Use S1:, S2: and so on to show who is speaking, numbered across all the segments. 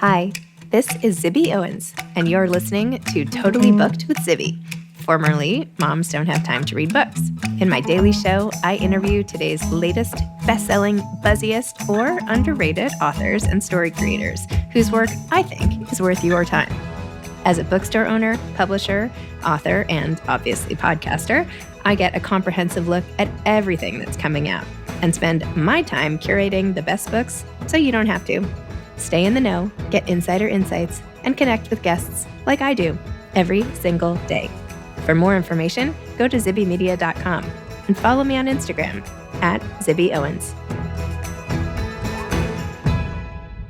S1: Hi, this is Zibby Owens, and you're listening to Totally Booked with Zibby, formerly Moms Don't Have Time to Read Books. In my daily show, I interview today's latest best-selling, buzziest, or underrated authors and story creators whose work I think is worth your time. As a bookstore owner, publisher, author, and obviously podcaster, I get a comprehensive look at everything that's coming out and spend my time curating the best books so you don't have to. Stay in the know, get insider insights, and connect with guests like I do every single day. For more information, go to zibbymedia.com and follow me on Instagram at Zibby Owens.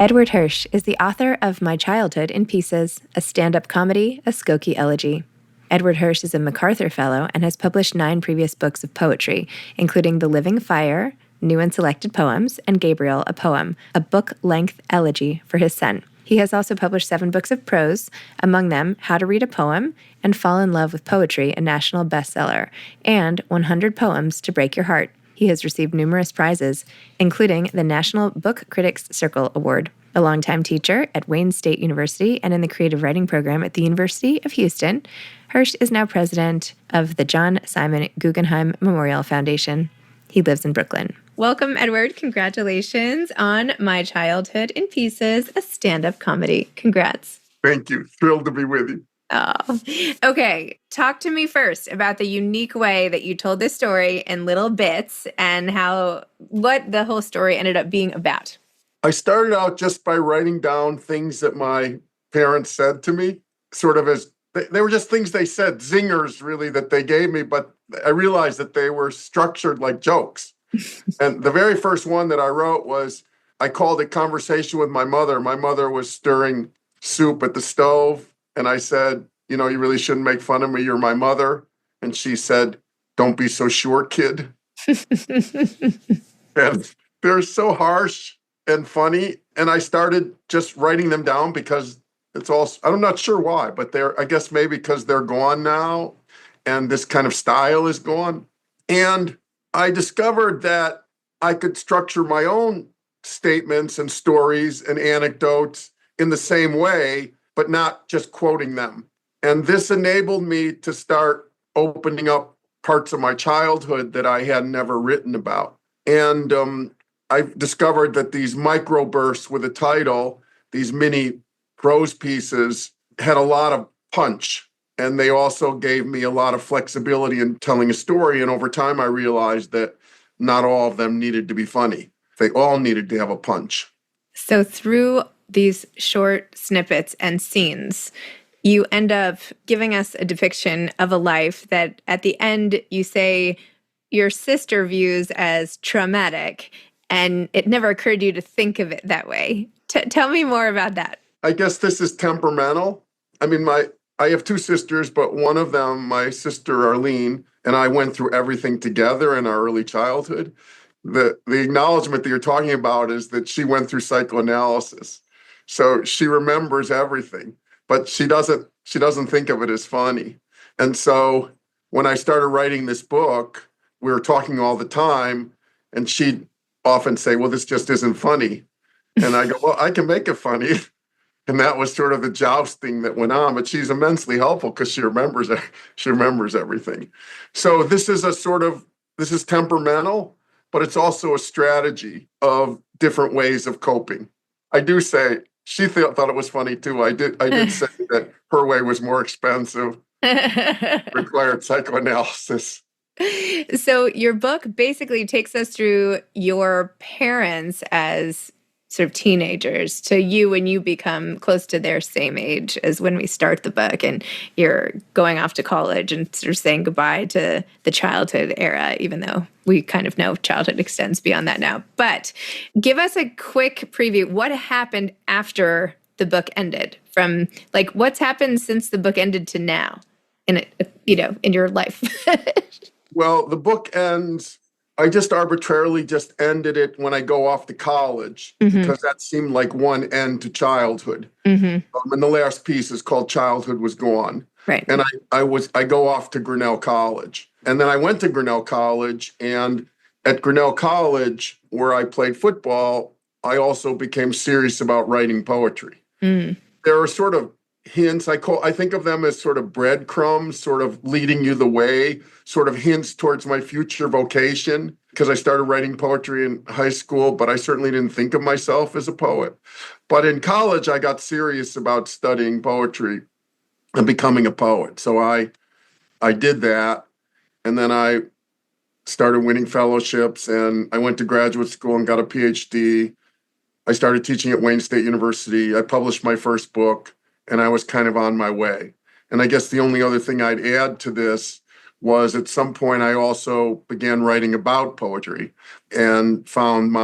S1: Edward Hirsch is the author of My Childhood in Pieces, a stand-up comedy, a Skokie elegy. Edward Hirsch is a MacArthur Fellow and has published 9 previous books of poetry, including The Living Fire, New and Selected Poems, and Gabriel, a Poem, a book-length elegy for his son. He has also published 7 books of prose, among them How to Read a Poem and Fall in Love with Poetry, a national bestseller, and 100 Poems to Break Your Heart. He has received numerous prizes, including the National Book Critics Circle Award. A longtime teacher at Wayne State University and in the creative writing program at the University of Houston, Hirsch is now president of the John Simon Guggenheim Memorial Foundation. He lives in Brooklyn. Welcome, Edward. Congratulations on My Childhood in Pieces, a stand-up comedy. Congrats.
S2: Thank you. Thrilled to be with you.
S1: Oh, okay. Talk to me first about the unique way that you told this story in little bits and what the whole story ended up being about.
S2: I started out just by writing down things that my parents said to me, sort of as they were just things they said, zingers really that they gave me, but I realized that they were structured like jokes. And the very first one that I wrote was, I called it Conversation with My Mother. My mother was stirring soup at the stove. And I said, you really shouldn't make fun of me. You're my mother. And she said, don't be so short, kid. And they're so harsh and funny. And I started just writing them down because I'm not sure why, but I guess maybe because they're gone now and this kind of style is gone. And I discovered that I could structure my own statements and stories and anecdotes in the same way, but not just quoting them. And this enabled me to start opening up parts of my childhood that I had never written about. And I discovered that these microbursts with a title, these mini prose pieces, had a lot of punch. And they also gave me a lot of flexibility in telling a story. And over time, I realized that not all of them needed to be funny. They all needed to have a punch.
S1: So through these short snippets and scenes, you end up giving us a depiction of a life that at the end you say your sister views as traumatic, and it never occurred to you to think of it that way. Tell me more about that.
S2: I guess this is temperamental. I mean, I have 2 sisters, but one of them, my sister Arlene, and I went through everything together in our early childhood. The acknowledgement that you're talking about is that she went through psychoanalysis. So she remembers everything, but she doesn't think of it as funny. And so when I started writing this book, we were talking all the time, and she'd often say, well, this just isn't funny. And I go, well, I can make it funny. And that was sort of the jousting that went on. But she's immensely helpful because she remembers everything. So this is temperamental, but it's also a strategy of different ways of coping. I do say she thought it was funny too. I did say that her way was more expensive, required psychoanalysis.
S1: So your book basically takes us through your parents as sort of teenagers to you when you become close to their same age as when we start the book and you're going off to college and sort of saying goodbye to the childhood era, even though we kind of know childhood extends beyond that now. But give us a quick preview. What happened after the book ended? From what's happened since the book ended to now in your life?
S2: Well, the book ends. I just arbitrarily ended it when I go off to college because that seemed like one end to childhood. And the last piece is called Childhood Was Gone.
S1: Right.
S2: And I go off to Grinnell College. And then I went to Grinnell College, and at Grinnell College, where I played football, I also became serious about writing poetry.
S1: Mm.
S2: There are sort of hints. I think of them as sort of breadcrumbs, sort of leading you the way, sort of hints towards my future vocation. Because I started writing poetry in high school, but I certainly didn't think of myself as a poet. But in college, I got serious about studying poetry and becoming a poet. So I did that. And then I started winning fellowships, and I went to graduate school and got a PhD. I started teaching at Wayne State University. I published my first book, and I was kind of on my way. And I guess the only other thing I'd add to this was at some point I also began writing about poetry and found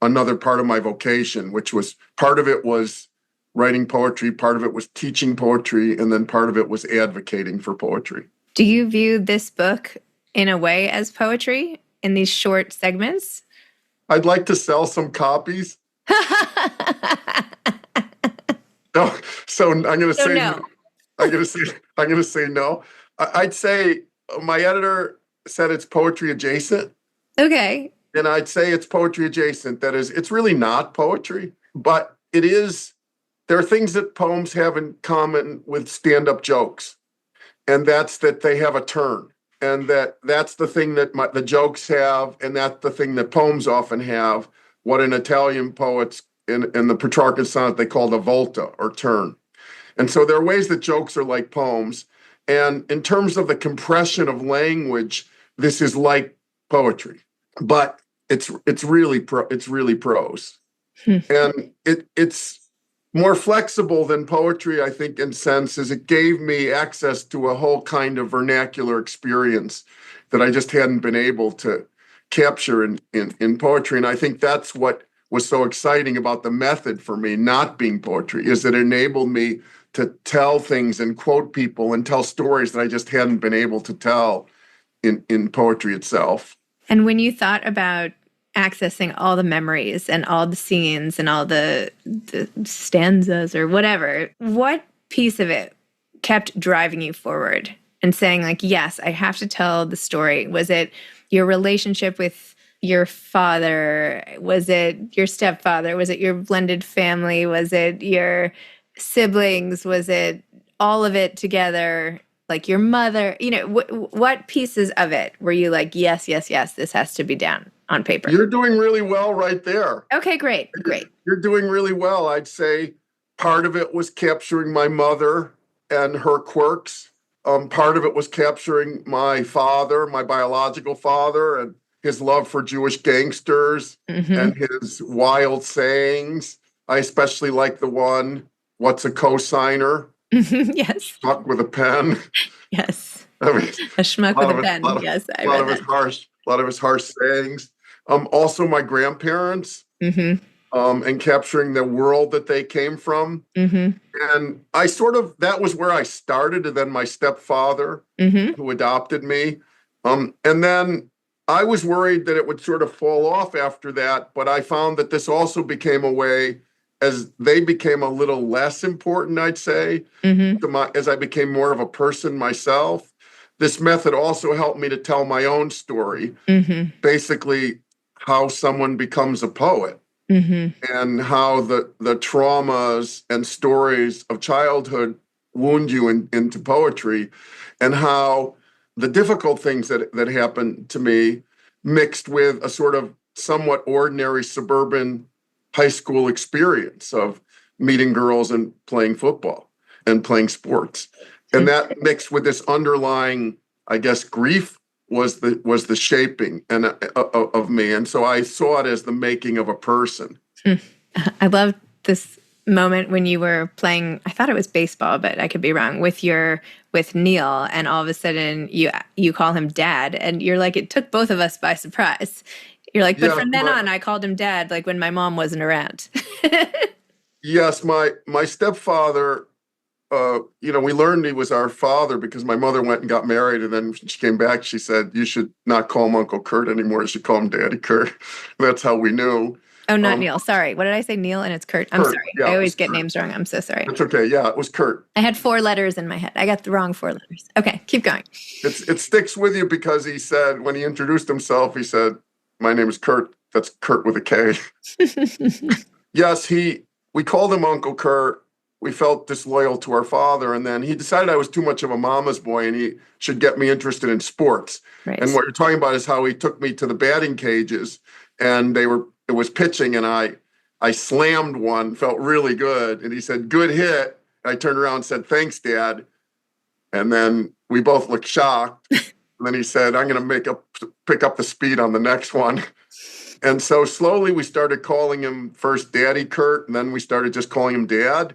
S2: another part of my vocation, which was part of it was writing poetry, part of it was teaching poetry, and then part of it was advocating for poetry.
S1: Do you view this book in a way as poetry in these short segments?
S2: I'd like to sell some copies. No, so I'm going to say no. I'm going to say no. I'd say my editor said it's poetry adjacent.
S1: Okay.
S2: And I'd say it's poetry adjacent. That is, it's really not poetry, but it is. There are things that poems have in common with stand-up jokes, and that's that they have a turn, and that's the thing that the jokes have, and that's the thing that poems often have. What in Italian poets in the Petrarchan sonnet they call the volta or turn. And so there are ways that jokes are like poems. And in terms of the compression of language, this is like poetry, but it's really prose, and it's more flexible than poetry, I think, in sense as it gave me access to a whole kind of vernacular experience that I just hadn't been able to capture in poetry. And I think that's what was so exciting about the method for me not being poetry, is it enabled me to tell things and quote people and tell stories that I just hadn't been able to tell in poetry itself.
S1: And when you thought about accessing all the memories and all the scenes and all the stanzas or whatever, what piece of it kept driving you forward and saying, like, yes, I have to tell the story? Was it your relationship with your father? Was it your stepfather? Was it your blended family? Was it your siblings? Was it all of it together? Like your mother? You know, what pieces of it were you like, yes, yes, yes, this has to be down on paper?
S2: You're doing really well right there.
S1: Okay, great.
S2: You're doing really well. I'd say part of it was capturing my mother and her quirks. Part of it was capturing my father, my biological father, and his love for Jewish gangsters and his wild sayings. I especially like the one, "What's a cosigner?"
S1: Yes.
S2: Schmuck with a pen.
S1: Yes.
S2: I mean,
S1: a schmuck with a pen. Yes, I read that.
S2: A lot of his harsh sayings. Also, my grandparents, and capturing the world that they came from. And I that was where I started. And then my stepfather, who adopted me. And then I was worried that it would sort of fall off after that. But I found that this also became a way, as they became a little less important, I'd say, as I became more of a person myself. This method also helped me to tell my own story, basically how someone becomes a poet, and how the traumas and stories of childhood wound you into poetry, and how the difficult things that happened to me mixed with a sort of somewhat ordinary suburban high school experience of meeting girls and playing football and playing sports. And that mixed with this underlying, I guess, grief was the shaping of me. And so I saw it as the making of a person.
S1: I love this moment when you were playing, I thought it was baseball, but I could be wrong, with Neil, and all of a sudden you call him Dad, and you're like, it took both of us by surprise. You're like, but from then on, I called him Dad, like when my mom wasn't around.
S2: Yes, my stepfather, we learned he was our father because my mother went and got married, and then when she came back, she said, you should not call him Uncle Kurt anymore. You should call him Daddy Kurt. That's how we knew.
S1: Oh, not Neil. Sorry. What did I say? Neil, and it's Kurt. I'm sorry.
S2: Yeah,
S1: I always get names wrong. I'm so sorry.
S2: It's okay. Yeah, it was Kurt.
S1: I had 4 letters in my head. I got the wrong 4 letters. Okay, keep going.
S2: It sticks with you because he said, when he introduced himself, he said, my name is Kurt. That's Kurt with a K. Yes, he we called him Uncle Kurt. We felt disloyal to our father. And then he decided I was too much of a mama's boy and he should get me interested in sports.
S1: Right.
S2: And what you're talking about is how he took me to the batting cages and it was pitching and I slammed one, felt really good. And he said, good hit. I turned around and said, thanks, Dad. And then we both looked shocked. And then he said, I'm going to pick up the speed on the next one. And so slowly we started calling him first Daddy Kurt, and then we started just calling him Dad.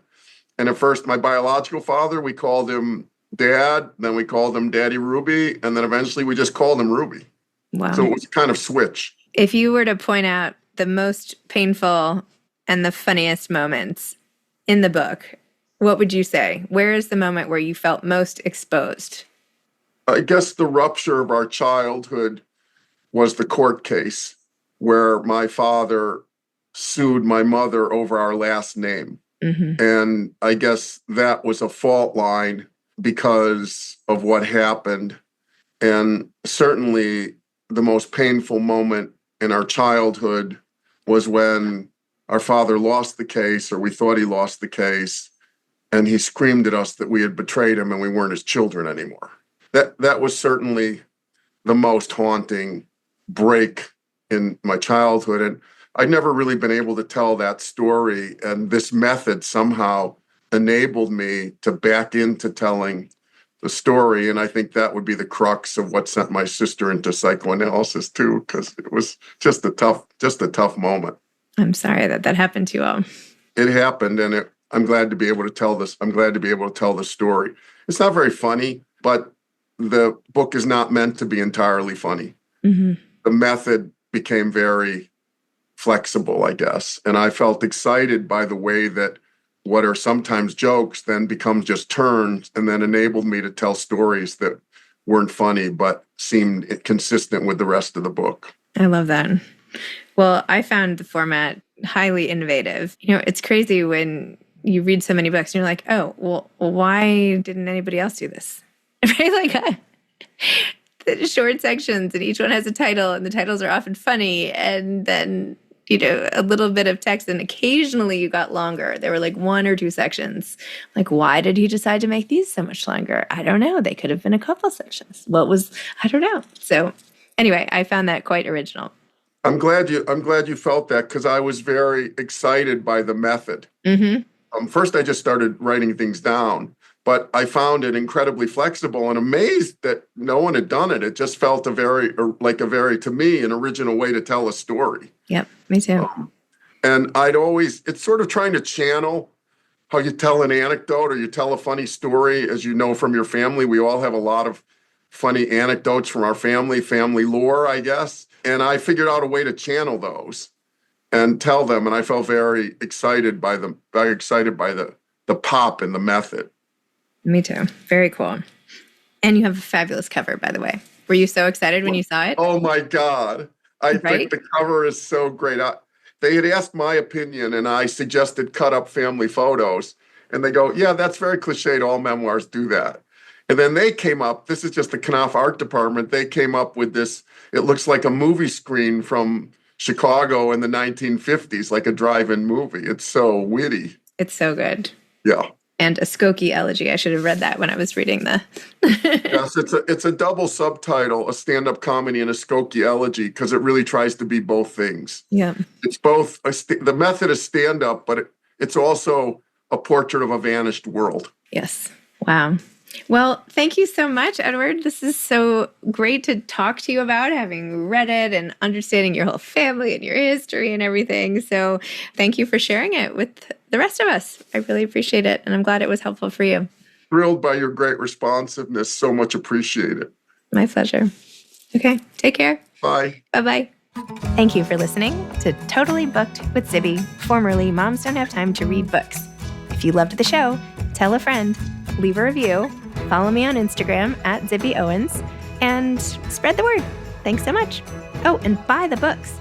S2: And at first, my biological father, we called him Dad, then we called him Daddy Ruby, and then eventually we just called him Ruby.
S1: Wow.
S2: So it was kind of switch.
S1: If you were to point out the most painful and the funniest moments in the book, what would you say? Where is the moment where you felt most exposed?
S2: I guess the rupture of our childhood was the court case where my father sued my mother over our last name. Mm-hmm. And I guess that was a fault line because of what happened. And certainly the most painful moment in our childhood was when our father lost the case, or we thought he lost the case, and he screamed at us that we had betrayed him and we weren't his children anymore. That was certainly the most haunting break in my childhood. And I'd never really been able to tell that story. And this method somehow enabled me to back into telling the story. And I think that would be the crux of what sent my sister into psychoanalysis too, because it was just a tough moment.
S1: I'm sorry that happened to you all.
S2: It happened, and I'm glad to be able to tell this. I'm glad to be able to tell the story. It's not very funny, but the book is not meant to be entirely funny. Mm-hmm. The method became very flexible, I guess. And I felt excited by the way that what are sometimes jokes then become just turns, and then enabled me to tell stories that weren't funny, but seemed consistent with the rest of the book.
S1: I love that. Well, I found the format highly innovative. You know, it's crazy when you read so many books and you're like, oh, well, why didn't anybody else do this? Right? Like the short sections, and each one has a title, and the titles are often funny. And then, you know, a little bit of text, and occasionally you got longer. There were like 1 or 2 sections. Like, why did he decide to make these so much longer? I don't know. They could have been a couple sections. I don't know. So anyway, I found that quite original.
S2: I'm glad you felt that, because I was very excited by the method. Mm-hmm. First, I just started writing things down, but I found it incredibly flexible and amazed that no one had done it. It just felt to me, an original way to tell a story.
S1: Yep, me too.
S2: And it's sort of trying to channel how you tell an anecdote or you tell a funny story. As you know from your family, we all have a lot of funny anecdotes from our family lore, I guess. And I figured out a way to channel those and tell them. And I felt very excited by the pop in the method.
S1: Me too. Very cool. And you have a fabulous cover, by the way. Were you so excited when you saw it?
S2: Oh my God. I think the cover is so great. They had asked my opinion, and I suggested cut up family photos. And they go, yeah, that's very cliched. All memoirs do that. And then they came up, this is just the Knopf art department, they came up with this, it looks like a movie screen from Chicago in the 1950s, like a drive-in movie. It's so witty.
S1: It's so good.
S2: Yeah.
S1: And a Skokie Elegy. I should have read that when I was reading the...
S2: Yes, it's a double subtitle, a stand-up comedy and a Skokie Elegy, because it really tries to be both things.
S1: Yeah.
S2: It's both, the method is stand-up, but it's also a portrait of a vanished world.
S1: Yes. Wow. Well, thank you so much, Edward. This is so great to talk to you about, having read it and understanding your whole family and your history and everything. So thank you for sharing it with the rest of us. I really appreciate it, and I'm glad it was helpful for you.
S2: Thrilled by your great responsiveness. So much appreciated.
S1: My pleasure. Okay, take care.
S2: Bye.
S1: Bye-bye. Thank you for listening to Totally Booked with Zibby, formerly Moms Don't Have Time to Read Books. If you loved the show, tell a friend, leave a review, follow me on Instagram at Zibby Owens, and spread the word. Thanks so much. Oh, and buy the books.